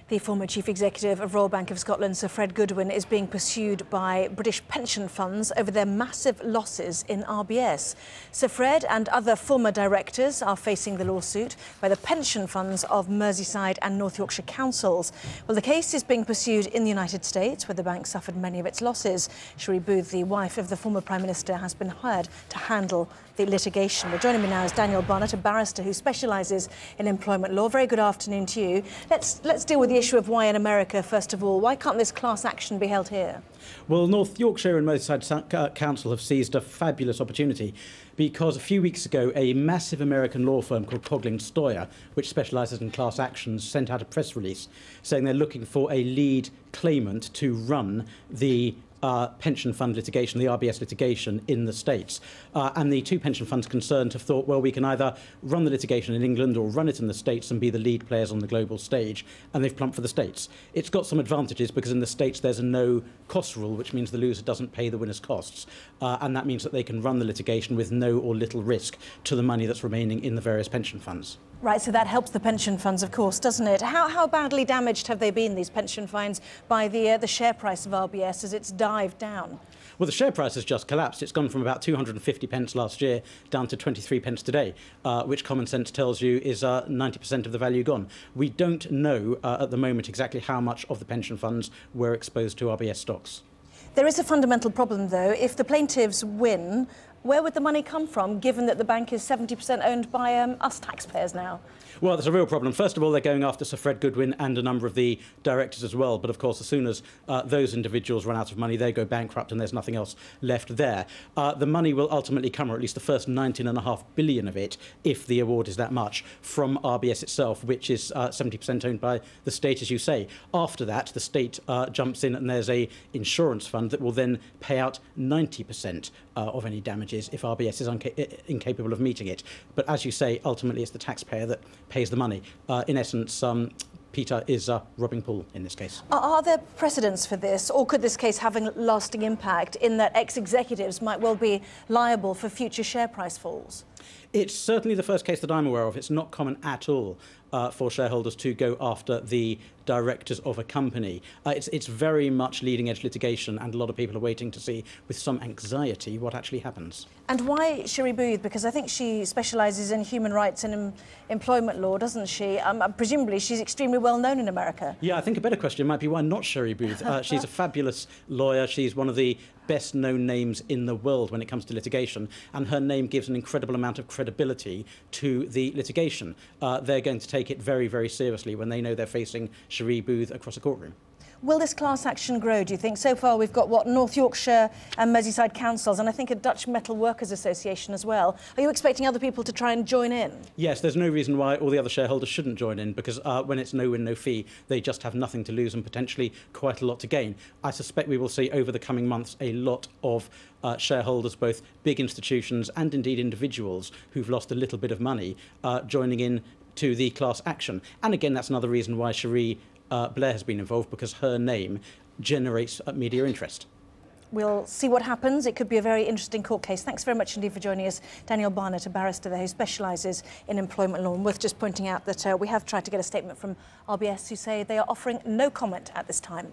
The former chief executive of Royal Bank of Scotland, Sir Fred Goodwin, is being pursued by British pension funds over their massive losses in RBS. Sir Fred and other former directors are facing the lawsuit by the pension funds of Merseyside and North Yorkshire councils. Well, the case is being pursued in the United States, where the bank suffered many of its losses. Cherie Booth, the wife of the former Prime Minister, has been hired to handle the litigation. Well, joining me now is Daniel Barnett, a barrister who specialises in employment law. Very good afternoon to you. Let's deal with the issue of why in America, first of all. Why can't this class action be held here? Well, North Yorkshire and Merseyside Council have seized a fabulous opportunity because a few weeks ago a massive American law firm called Cogling Stoyer, which specialises in class actions, sent out a press release saying they're looking for a lead claimant to run the pension fund litigation, the RBS litigation in the States. And the two pension funds concerned have thought, well, we can either run the litigation in England or run it in the States and be the lead players on the global stage. And they've plumped for the States. It's got some advantages because in the States there's a no-cost rule, which means the loser doesn't pay the winner's costs. And that means that they can run the litigation with no or little risk to the money that's remaining in the various pension funds. Right, so that helps the pension funds, of course, doesn't it? How badly damaged have they been, these pension funds, by the share price of RBS as it's dived down? Well, the share price has just collapsed. It's gone from about 250 pence last year down to 23 pence today, which common sense tells you is 90% of the value gone. We don't know at the moment exactly how much of the pension funds were exposed to RBS stocks. There is a fundamental problem, though. If the plaintiffs win, where would the money come from, given that the bank is 70% owned by us taxpayers now? Well, there's a real problem. First of all, they're going after Sir Fred Goodwin and a number of the directors as well. But of course, as soon as those individuals run out of money, they go bankrupt and there's nothing else left there. The money will ultimately come, or at least the first 19.5 billion of it, if the award is that much, from RBS itself, which is 70% owned by the state, as you say. After that, the state jumps in and there's a insurance fund that will then pay out 90% of any damages if RBS is incapable of meeting it. But as you say, ultimately it's the taxpayer that pays the money. In essence, Peter is robbing Paul in this case. Are there precedents for this, or could this case have a lasting impact in that ex-executives might well be liable for future share price falls? It's certainly the first case that I'm aware of. It's not common at all for shareholders to go after the directors of a company. It's very much leading-edge litigation, and a lot of people are waiting to see, with some anxiety, what actually happens. And why Cherie Booth? Because I think she specialises in human rights and employment law, doesn't she? Presumably she's extremely well known in America. Yeah, I think a better question might be why not Cherie Booth. She's a fabulous lawyer. She's one of the best-known names in the world when it comes to litigation, and her name gives an incredible amount of credibility to the litigation. They're going to take it very, very seriously when they know they're facing Cherie Booth across a courtroom. Will this class action grow, do you think? So far we've got, what, North Yorkshire and Merseyside councils, and I think a Dutch Metal Workers Association as well. Are you expecting other people to try and join in? Yes, there's no reason why all the other shareholders shouldn't join in, because when it's no win, no fee, they just have nothing to lose and potentially quite a lot to gain. I suspect we will see over the coming months a lot of shareholders, both big institutions and indeed individuals who've lost a little bit of money, joining in to the class action. And again, that's another reason why Cherie Blair has been involved, because her name generates media interest. We'll see what happens. It could be a very interesting court case. Thanks very much indeed for joining us. Daniel Barnett, a barrister there who specialises in employment law. And worth just pointing out that we have tried to get a statement from RBS who say they are offering no comment at this time.